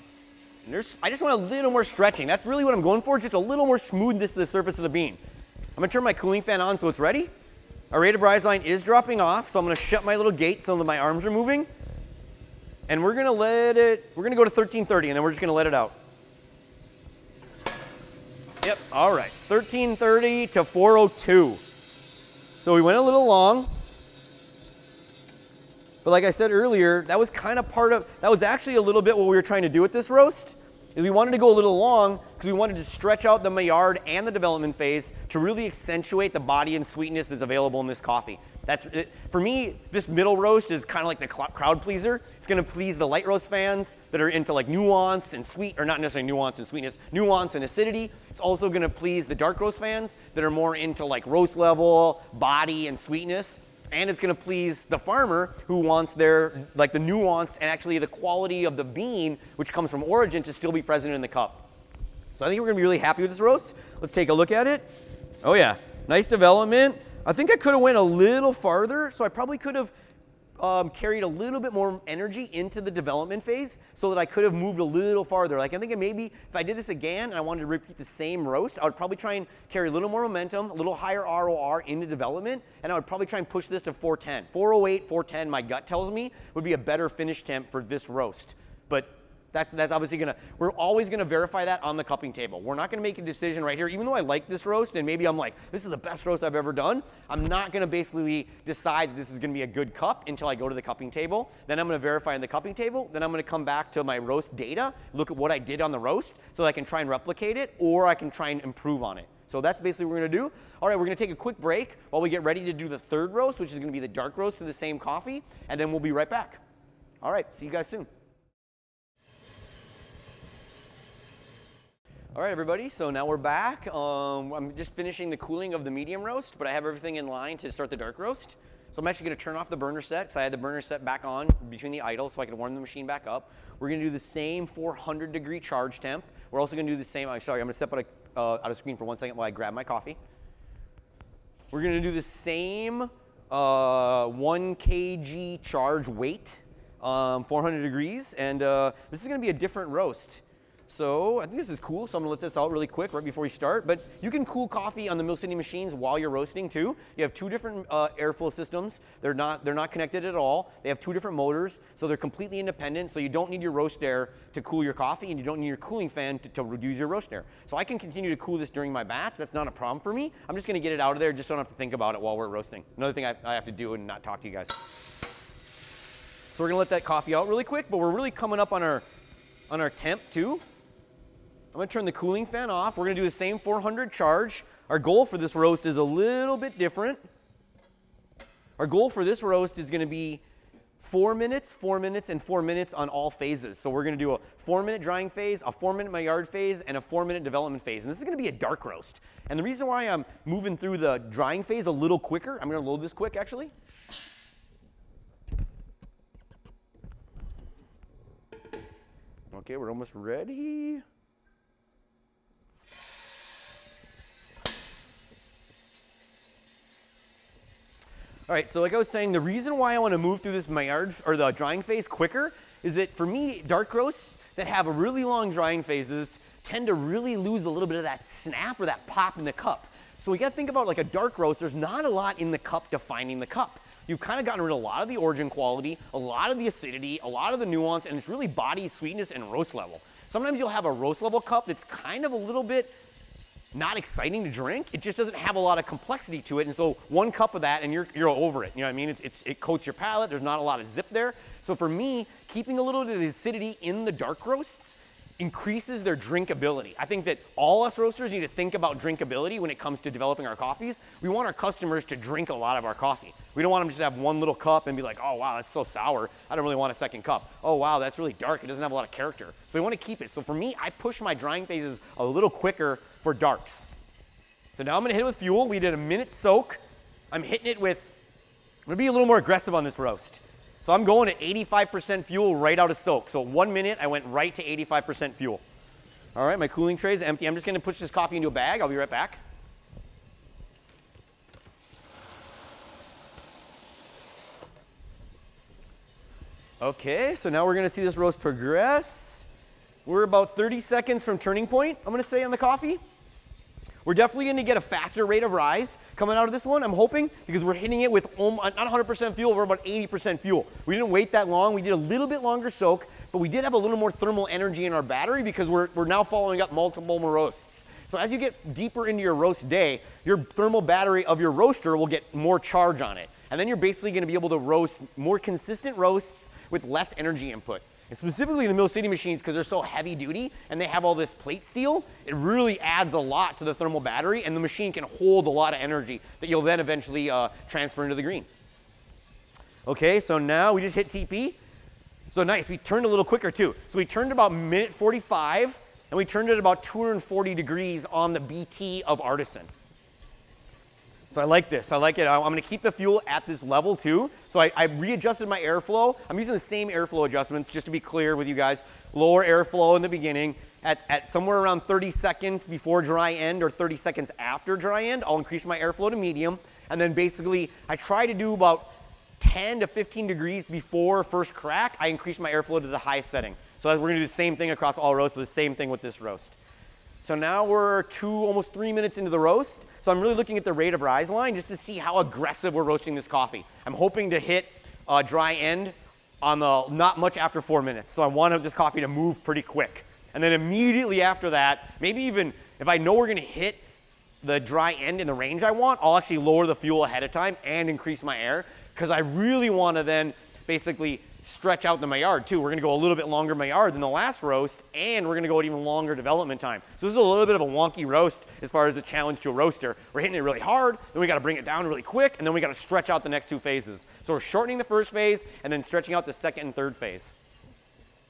I just want a little more stretching. That's really what I'm going for, just a little more smoothness to the surface of the bean. I'm gonna turn my cooling fan on so it's ready. Our rate of rise line is dropping off, so I'm gonna shut my little gate so that my arms are moving. And we're gonna go to 1330, and then we're just gonna let it out. Yep, all right, 1330 to 402. So we went a little long. But like I said earlier, that was kind of that was actually a little bit what we were trying to do with this roast, is we wanted to go a little long because we wanted to stretch out the Maillard and the development phase to really accentuate the body and sweetness that's available in this coffee. That's it. For me, this middle roast is kind of like the crowd pleaser. It's gonna please the light roast fans that are into like nuance and sweet, or not necessarily nuance and sweetness, nuance and acidity. It's also gonna please the dark roast fans that are more into like roast level, body and sweetness. And it's gonna please the farmer who wants the nuance and actually the quality of the bean, which comes from origin, to still be present in the cup. So I think we're gonna be really happy with this roast. Let's take a look at it. Oh yeah, nice development. I think I could have went a little farther, so I probably could have carried a little bit more energy into the development phase so that I could have moved a little farther. Like I think maybe if I did this again and I wanted to repeat the same roast, I would probably try and carry a little more momentum, a little higher ROR into development, and I would probably try and push this to 410. 408, 410, my gut tells me, would be a better finish temp for this roast. But that's obviously we're always gonna verify that on the cupping table. We're not gonna make a decision right here, even though I like this roast and maybe I'm like, this is the best roast I've ever done. I'm not gonna basically decide that this is gonna be a good cup until I go to the cupping table. Then I'm gonna verify on the cupping table. Then I'm gonna come back to my roast data, look at what I did on the roast so that I can try and replicate it, or I can try and improve on it. So that's basically what we're gonna do. All right, we're gonna take a quick break while we get ready to do the third roast, which is gonna be the dark roast of the same coffee, and then we'll be right back. All right, see you guys soon. All right, everybody, so now we're back. I'm just finishing the cooling of the medium roast, but I have everything in line to start the dark roast. So I'm actually gonna turn off the burner set, because I had the burner set back on between the idle so I could warm the machine back up. We're gonna do the same 400 degree charge temp. We're also gonna do the same, sorry, I'm gonna step out of screen for 1 second while I grab my coffee. We're gonna do the same 1 kg charge weight, 400 degrees, and this is gonna be a different roast. So I think this is cool, so I'm gonna let this out really quick right before we start. But you can cool coffee on the Mill City machines while you're roasting too. You have 2 different airflow systems. They're not connected at all. They have 2 different motors, so they're completely independent. So you don't need your roast air to cool your coffee, and you don't need your cooling fan to reduce your roast air. So I can continue to cool this during my batch. That's not a problem for me. I'm just gonna get it out of there just so I don't have to think about it while we're roasting. Another thing I have to do and not talk to you guys. So we're gonna let that coffee out really quick, but we're really coming up on our temp too. I'm gonna turn the cooling fan off. We're gonna do the same 400 charge. Our goal for this roast is a little bit different. Our goal for this roast is going to be 4 minutes, 4 minutes, and 4 minutes on all phases. So we're going to do a 4-minute drying phase, a 4-minute Maillard phase, and a 4-minute development phase. And this is going to be a dark roast. And the reason why I'm moving through the drying phase a little quicker, I'm going to load this quick actually. Okay, we're almost ready. All right, so like I was saying, the reason why I want to move through this Maillard, or the drying phase quicker, is that for me, dark roasts that have a really long drying phases tend to really lose a little bit of that snap or that pop in the cup. So we got to think about like a dark roast, there's not a lot in the cup defining the cup. You've kind of gotten rid of a lot of the origin quality, a lot of the acidity, a lot of the nuance, and it's really body, sweetness, and roast level. Sometimes you'll have a roast level cup that's kind of a little bit not exciting to drink. It just doesn't have a lot of complexity to it. And so one cup of that and you're over it. You know what I mean? It coats your palate. There's not a lot of zip there. So for me, keeping a little bit of the acidity in the dark roasts increases their drinkability. I think that all us roasters need to think about drinkability when it comes to developing our coffees. We want our customers to drink a lot of our coffee. We don't want them to just have one little cup and be like, oh wow, that's so sour. I don't really want a second cup. Oh wow, that's really dark. It doesn't have a lot of character. So we want to keep it. So for me, I push my drying phases a little quicker for darks. So now I'm going to hit it with fuel. We did a minute soak. I'm hitting it with, I'm going to be a little more aggressive on this roast. So I'm going at 85% fuel right out of soak. So 1 minute, I went right to 85% fuel. All right, my cooling tray is empty. I'm just going to push this coffee into a bag. I'll be right back. Okay, so now we're going to see this roast progress. We're about 30 seconds from turning point, I'm going to say, on the coffee. We're definitely going to get a faster rate of rise coming out of this one, I'm hoping, because we're hitting it with not 100% fuel, we're about 80% fuel. We didn't wait that long. We did a little bit longer soak, but we did have a little more thermal energy in our battery because we're now following up multiple more roasts. So as you get deeper into your roast day, your thermal battery of your roaster will get more charge on it. And then you're basically going to be able to roast more consistent roasts with less energy input. And specifically the Mill City machines, because they're so heavy duty and they have all this plate steel, it really adds a lot to the thermal battery, and the machine can hold a lot of energy that you'll then eventually transfer into the green. Okay, so now we just hit TP. So nice, we turned a little quicker too. So we turned about minute 45, and we turned it about 240 degrees on the BT of Artisan. So I like this, I like it. I'm gonna keep the fuel at this level too. So I readjusted my airflow. I'm using the same airflow adjustments, just to be clear with you guys. Lower airflow in the beginning. At somewhere around 30 seconds before dry end or 30 seconds after dry end, I'll increase my airflow to medium. And then basically, I try to do about 10 to 15 degrees before first crack, I increase my airflow to the highest setting. So we're gonna do the same thing across all roasts, so the same thing with this roast. So now we're almost 3 minutes into the roast. So I'm really looking at the rate of rise line just to see how aggressive we're roasting this coffee. I'm hoping to hit dry end on the not much after 4 minutes. So I want this coffee to move pretty quick. And then immediately after that, maybe even if I know we're gonna hit the dry end in the range I want, I'll actually lower the fuel ahead of time and increase my air, because I really wanna then basically stretch out the Maillard too. We're gonna go a little bit longer Maillard than the last roast, and we're gonna go at even longer development time. So this is a little bit of a wonky roast as far as the challenge to a roaster. We're hitting it really hard, then we gotta bring it down really quick, and then we gotta stretch out the next two phases. So we're shortening the first phase, and then stretching out the second and third phase.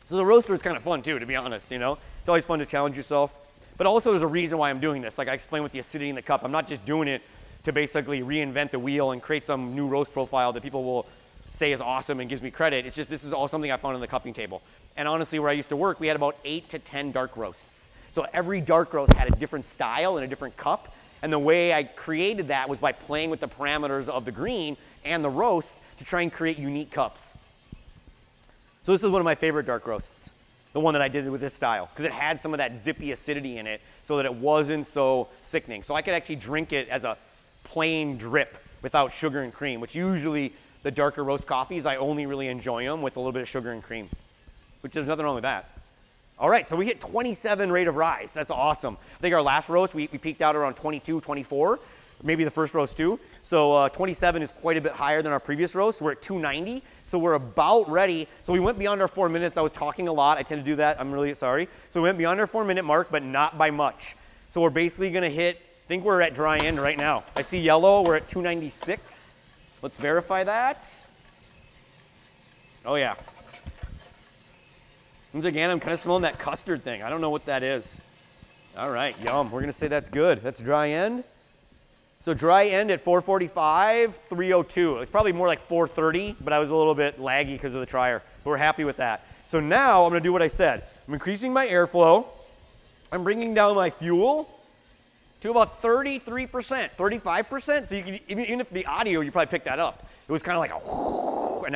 So the roaster is kind of fun too, to be honest, you know? It's always fun to challenge yourself. But also there's a reason why I'm doing this. Like I explained with the acidity in the cup, I'm not just doing it to basically reinvent the wheel and create some new roast profile that people will say is awesome and gives me credit. It's just, this is all something I found on the cupping table. And honestly, where I used to work, we had about 8 to 10 dark roasts. So every dark roast had a different style and a different cup. And the way I created that was by playing with the parameters of the green and the roast to try and create unique cups. So this is one of my favorite dark roasts, the one that I did with this style, because it had some of that zippy acidity in it so that it wasn't so sickening. So I could actually drink it as a plain drip without sugar and cream, which usually the darker roast coffees, I only really enjoy them with a little bit of sugar and cream, which there's nothing wrong with that. All right, so we hit 27 rate of rise. That's awesome. I think our last roast, we peaked out around 22, 24, maybe the first roast too. So 27 is quite a bit higher than our previous roast. We're at 290, so we're about ready. So we went beyond our 4 minutes. I was talking a lot. I tend to do that. I'm really sorry. So we went beyond our 4 minute mark, but not by much. So we're basically gonna hit I think we're at dry end right now. I see yellow, we're at 296. Let's verify that. Oh yeah. Once again, I'm kind of smelling that custard thing. I don't know what that is. All right, yum. We're gonna say that's good. That's dry end. So dry end at 445, 302. It's probably more like 430, but I was a little bit laggy because of the dryer. But we're happy with that. So now I'm gonna do what I said. I'm increasing my airflow. I'm bringing down my fuel to about 33%, 35%. So you can, even if the audio, you probably picked that up. It was kind of like a whoosh, and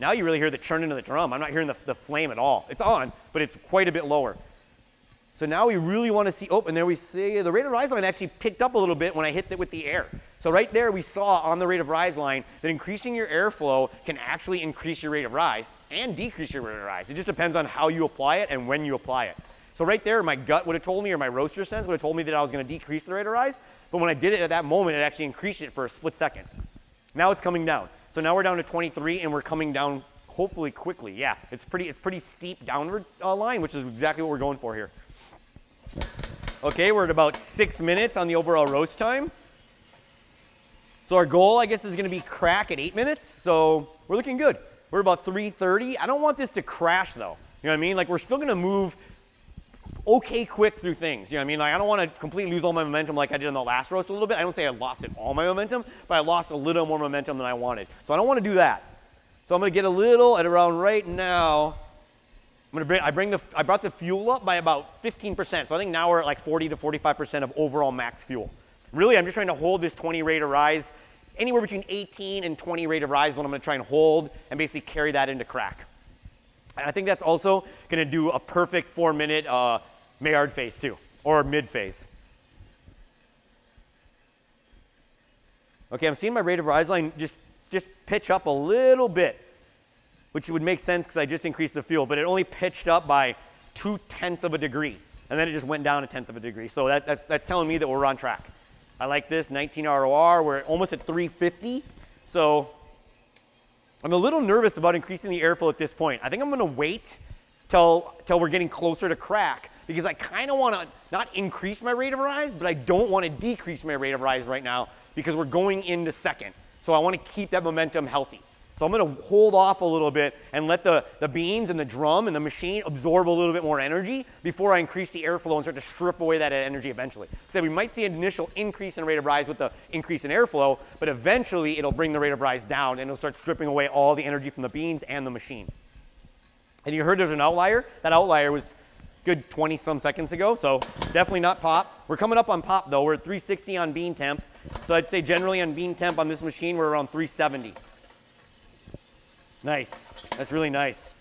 now you really hear the churning of the drum. I'm not hearing the flame at all. It's on, but it's quite a bit lower. So now we really want to see, oh, and there we see the rate of rise line actually picked up a little bit when I hit it with the air. So right there we saw on the rate of rise line that increasing your airflow can actually increase your rate of rise and decrease your rate of rise. It just depends on how you apply it and when you apply it. So right there, my gut would have told me, or my roaster sense would have told me that I was going to decrease the rate of rise. But when I did it at that moment, it actually increased it for a split second. Now it's coming down. So now we're down to 23, and we're coming down hopefully quickly. Yeah, it's pretty steep downward line, which is exactly what we're going for here. Okay, we're at about 6 minutes on the overall roast time. So our goal, I guess, is going to be crack at 8 minutes. So we're looking good. We're about 330. I don't want this to crash, though. You know what I mean? Like, we're still going to move okay quick through things. You know what I mean? Like, I don't want to completely lose all my momentum like I did on the last roast a little bit. I don't say I lost all my momentum, but I lost a little more momentum than I wanted. So I don't want to do that. So I'm going to get a little at around right now. I brought the fuel up by about 15%. So I think now we're at like 40 to 45% of overall max fuel. Really, I'm just trying to hold this 20 rate of rise. Anywhere between 18 and 20 rate of rise is what I'm going to try and hold and basically carry that into crack. And I think that's also going to do a perfect 4-minute Maillard phase too, or mid phase. Okay, I'm seeing my rate of rise line just pitch up a little bit, which would make sense because I just increased the fuel, but it only pitched up by 0.2 of a degree, and then it just went down 1/10 of a degree. So that's telling me that we're on track. I like this, 19 ROR, we're almost at 350. So I'm a little nervous about increasing the airflow at this point. I think I'm gonna wait till we're getting closer to crack, because I kind of want to not increase my rate of rise, but I don't want to decrease my rate of rise right now because we're going into second. So I want to keep that momentum healthy. So I'm going to hold off a little bit and let the beans and the drum and the machine absorb a little bit more energy before I increase the airflow and start to strip away that energy eventually. So we might see an initial increase in rate of rise with the increase in airflow, but eventually it'll bring the rate of rise down and it'll start stripping away all the energy from the beans and the machine. And you heard there's an outlier. That outlier was good 20-some seconds ago, so definitely not pop. We're coming up on pop though. We're at 360 on bean temp. So I'd say generally on bean temp on this machine, we're around 370. Nice. That's really nice.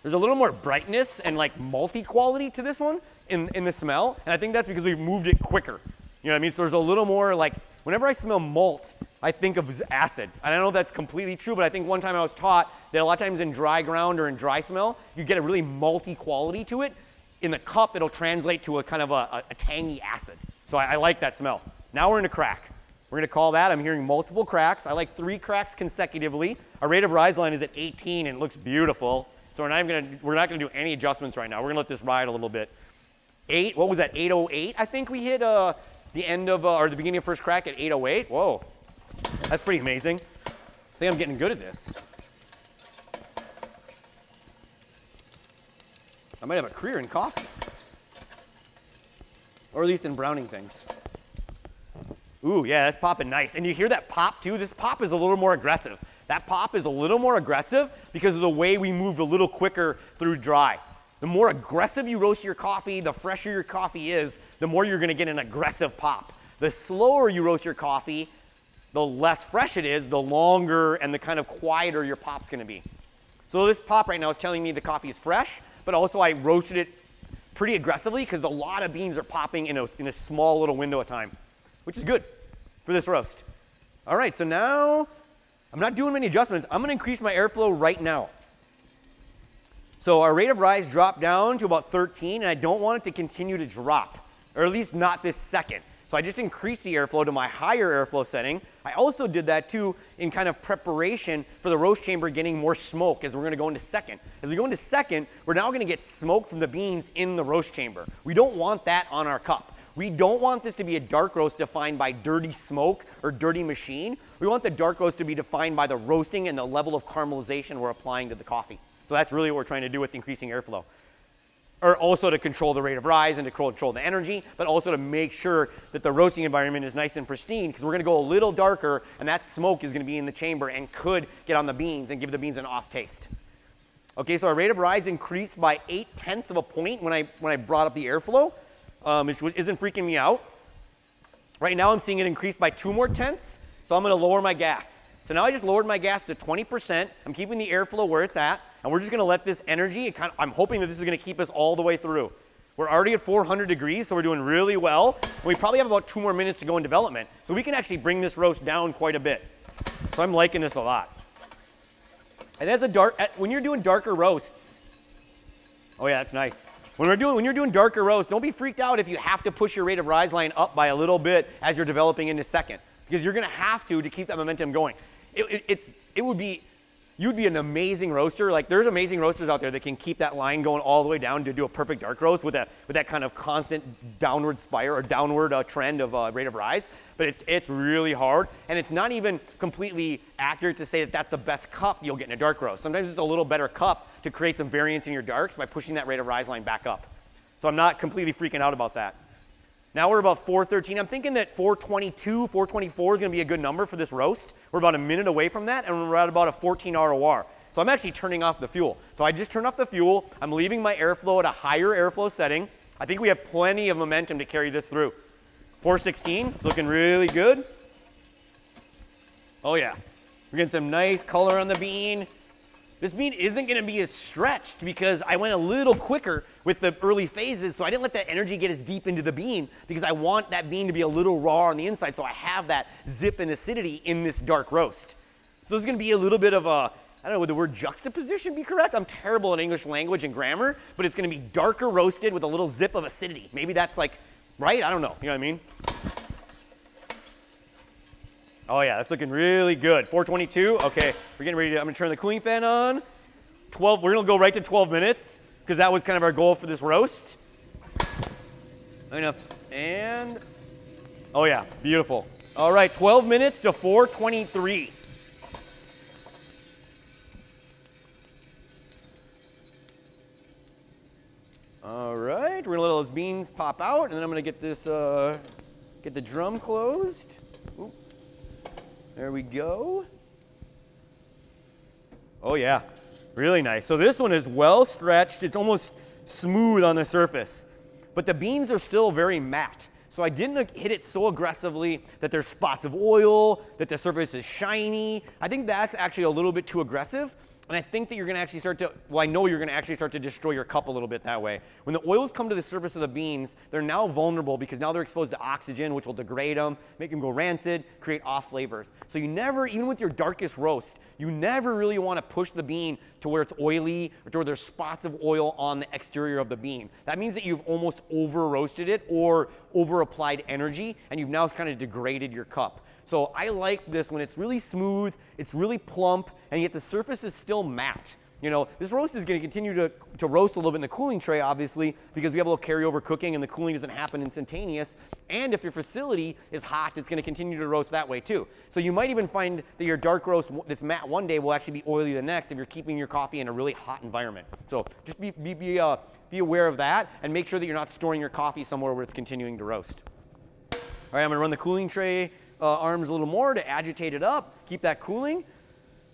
There's a little more brightness and like malty quality to this one in the smell, and I think that's because we've moved it quicker. You know what I mean? So there's a little more like, whenever I smell malt, I think of acid. I don't know if that's completely true, but I think one time I was taught that a lot of times in dry ground or in dry smell, you get a really malty quality to it. In the cup, it'll translate to a kind of a tangy acid. So I like that smell. Now we're in a crack. We're going to call that. I'm hearing multiple cracks. I like 3 cracks consecutively. Our rate of rise line is at 18 and it looks beautiful. So we're not going to do any adjustments right now. We're going to let this ride a little bit. What was that? 808. I think we hit the end of or the beginning of first crack at 808. Whoa, that's pretty amazing. I think I'm getting good at this. I might have a career in coffee, or at least in browning things. Ooh, yeah, that's popping nice. And you hear that pop too? This pop is a little more aggressive. That pop is a little more aggressive because of the way we moved a little quicker through dry. The more aggressive you roast your coffee, the fresher your coffee is, the more you're gonna get an aggressive pop. The slower you roast your coffee, the less fresh it is, the longer and the kind of quieter your pop's gonna be. So this pop right now is telling me the coffee is fresh, but also I roasted it pretty aggressively because a lot of beans are popping in a small little window of time, which is good for this roast. All right, so now I'm not doing many adjustments. I'm gonna increase my airflow right now. So our rate of rise dropped down to about 13, and I don't want it to continue to drop, or at least not this second. So I just increased the airflow to my higher airflow setting. I also did that too in kind of preparation for the roast chamber getting more smoke as we're gonna go into second. As we go into second, we're now gonna get smoke from the beans in the roast chamber. We don't want that on our cup. We don't want this to be a dark roast defined by dirty smoke or dirty machine. We want the dark roast to be defined by the roasting and the level of caramelization we're applying to the coffee. So that's really what we're trying to do with increasing airflow. Or also to control the rate of rise and to control the energy, but also to make sure that the roasting environment is nice and pristine, because we're gonna go a little darker and that smoke is gonna be in the chamber and could get on the beans and give the beans an off taste. Okay, so our rate of rise increased by 0.8 of a point when I brought up the airflow, which isn't freaking me out. Right now I'm seeing it increase by 2 more tenths, so I'm gonna lower my gas. So now I just lowered my gas to 20%. I'm keeping the airflow where it's at, and we're just gonna let this energy, I'm hoping that this is gonna keep us all the way through. We're already at 400 degrees, so we're doing really well. We probably have about 2 more minutes to go in development, so we can actually bring this roast down quite a bit. So I'm liking this a lot. And when you're doing darker roasts, oh yeah, that's nice. When you're doing darker roasts, don't be freaked out if you have to push your rate of rise line up by a little bit as you're developing into second, because you're gonna have to keep that momentum going. You'd be an amazing roaster. Like, there's amazing roasters out there that can keep that line going all the way down to do a perfect dark roast with that kind of constant downward spire or downward trend of rate of rise. But it's really hard, and it's not even completely accurate to say that that's the best cup you'll get in a dark roast. Sometimes it's a little better cup to create some variance in your darks by pushing that rate of rise line back up. So I'm not completely freaking out about that. Now we're about 413. I'm thinking that 422, 424 is going to be a good number for this roast. We're about a minute away from that, and we're at about a 14 ROR. So I'm actually turning off the fuel. So I just turned off the fuel. I'm leaving my airflow at a higher airflow setting. I think we have plenty of momentum to carry this through. 416, looking really good. Oh yeah, we're getting some nice color on the bean. This bean isn't going to be as stretched because I went a little quicker with the early phases, so I didn't let that energy get as deep into the bean because I want that bean to be a little raw on the inside, so I have that zip and acidity in this dark roast. So this is going to be a little bit of a, I don't know, would the word juxtaposition be correct? I'm terrible at English language and grammar, but it's going to be darker roasted with a little zip of acidity. Maybe that's like, right? I don't know. You know what I mean? Oh yeah, that's looking really good. 422, okay, we're getting ready to, I'm gonna turn the cooling fan on. We're gonna go right to 12 minutes, because that was kind of our goal for this roast. Enough, and, oh yeah, beautiful. All right, 12 minutes to 423. All right, we're gonna let those beans pop out, and then I'm gonna get this, get the drum closed. Ooh. There we go. Oh yeah, really nice. So this one is well stretched. It's almost smooth on the surface, but the beans are still very matte. So I didn't hit it so aggressively that there's spots of oil, that the surface is shiny. I think that's actually a little bit too aggressive. And I think that you're gonna actually start to, well, I know you're gonna actually start to destroy your cup a little bit that way. When the oils come to the surface of the beans, they're now vulnerable because now they're exposed to oxygen, which will degrade them, make them go rancid, create off flavors. So you never, even with your darkest roast, you never really wanna push the bean to where it's oily or to where there's spots of oil on the exterior of the bean. That means that you've almost over roasted it or over applied energy, and you've now kind of degraded your cup. So I like this when it's really smooth, it's really plump, and yet the surface is still matte. You know, this roast is going to continue to roast a little bit in the cooling tray, obviously, because we have a little carryover cooking and the cooling doesn't happen instantaneous. And if your facility is hot, it's going to continue to roast that way too. So you might even find that your dark roast that's matte one day will actually be oily the next if you're keeping your coffee in a really hot environment. So just be aware of that and make sure that you're not storing your coffee somewhere where it's continuing to roast. All right, I'm going to run the cooling tray arms a little more to agitate it up, keep that cooling.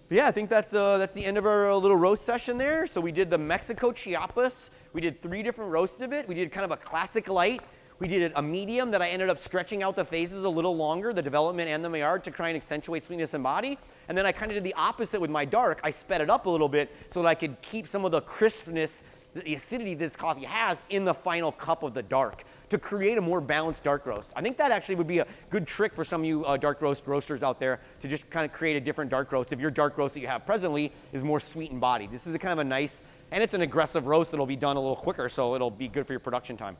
But yeah, I think that's the end of our little roast session there. So we did the Mexico Chiapas. We did 3 different roasts of it. We did kind of a classic light. We did a medium that I ended up stretching out the phases a little longer, the development and the Maillard, to try and accentuate sweetness and body. And then I kind of did the opposite with my dark. I sped it up a little bit so that I could keep some of the crispness, the acidity this coffee has in the final cup of the dark, to create a more balanced dark roast. I think that actually would be a good trick for some of you dark roast roasters out there to just kind of create a different dark roast if your dark roast that you have presently is more sweet and bodied. This is a kind of a nice, and it's an aggressive roast that'll be done a little quicker, so it'll be good for your production time.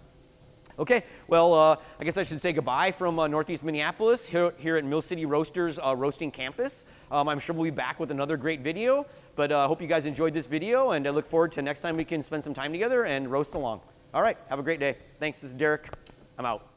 Okay, well, I guess I should say goodbye from Northeast Minneapolis here at Mill City Roasters Roasting Campus. I'm sure we'll be back with another great video, but I hope you guys enjoyed this video, and I look forward to next time we can spend some time together and roast along. All right, have a great day. Thanks, this is Derek. I'm out.